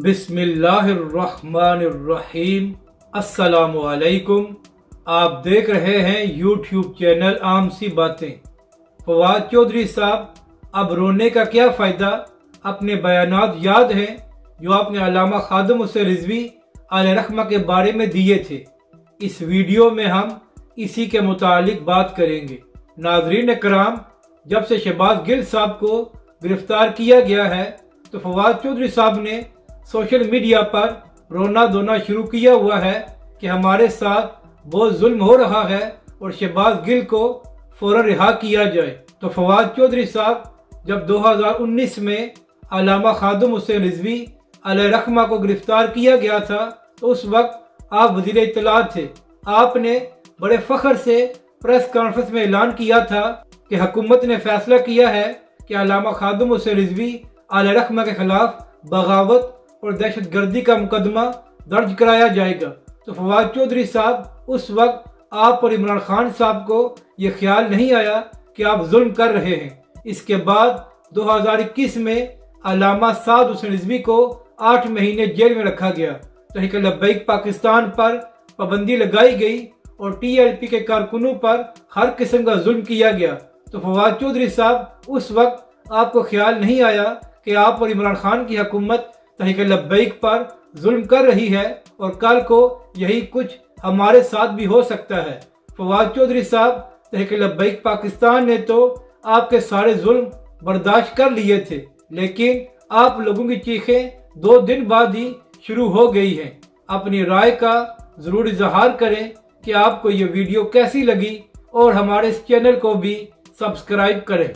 بسم اللہ الرحمن الرحیم۔ السلام علیکم۔ آپ دیکھ رہے ہیں یوٹیوب چینل عام سی باتیں۔ فواد چودھری صاحب، اب رونے کا کیا فائدہ؟ اپنے بیانات یاد ہیں جو آپ نے علامہ خادم حسین رضوی علیہ رحمہ کے بارے میں دیے تھے؟ اس ویڈیو میں ہم اسی کے متعلق بات کریں گے۔ ناظرین کرام، جب سے شہباز گل صاحب کو گرفتار کیا گیا ہے تو فواد چودھری صاحب نے سوشل میڈیا پر رونا دھونا شروع کیا ہوا ہے کہ ہمارے ساتھ بہت ظلم ہو رہا ہے اور شہباز گل کو فوراً رہا کیا جائے۔ تو فواد چودھری صاحب جب 2019 میں علامہ خادم حسین رضوی علیہ رحمہ کو گرفتار کیا گیا تھا تو اس وقت آپ وزیر اطلاعات تھے۔ آپ نے بڑے فخر سے پریس کانفرنس میں اعلان کیا تھا کہ حکومت نے فیصلہ کیا ہے کہ علامہ خادم حسین رضوی علیہ رحمہ کے خلاف بغاوت اور دہشت گردی کا مقدمہ درج کرایا جائے گا۔ تو فواد چودھری صاحب، اس وقت آپ اور عمران خان صاحب کو یہ خیال نہیں آیا کہ آپ ظلم کر رہے ہیں۔ اس کے بعد 2021 میں علامہ سعد حسین رضوی کو 8 مہینے جیل میں رکھا گیا۔ تحریک لبیک پاکستان پر پابندی لگائی گئی اور TLP کے کارکنوں پر ہر قسم کا ظلم کیا گیا۔ تو فواد چودھری صاحب، اس وقت آپ کو خیال نہیں آیا کہ آپ اور عمران خان کی حکومت تحریک لبیک پر ظلم کر رہی ہے اور کل کو یہی کچھ ہمارے ساتھ بھی ہو سکتا ہے۔ فواد چودھری صاحب، تحریک لبیک پاکستان نے تو آپ کے سارے ظلم برداشت کر لیے تھے، لیکن آپ لوگوں کی چیخیں 2 دن بعد ہی شروع ہو گئی ہیں۔ اپنی رائے کا ضرور اظہار کریں کہ آپ کو یہ ویڈیو کیسی لگی اور ہمارے اس چینل کو بھی سبسکرائب کریں۔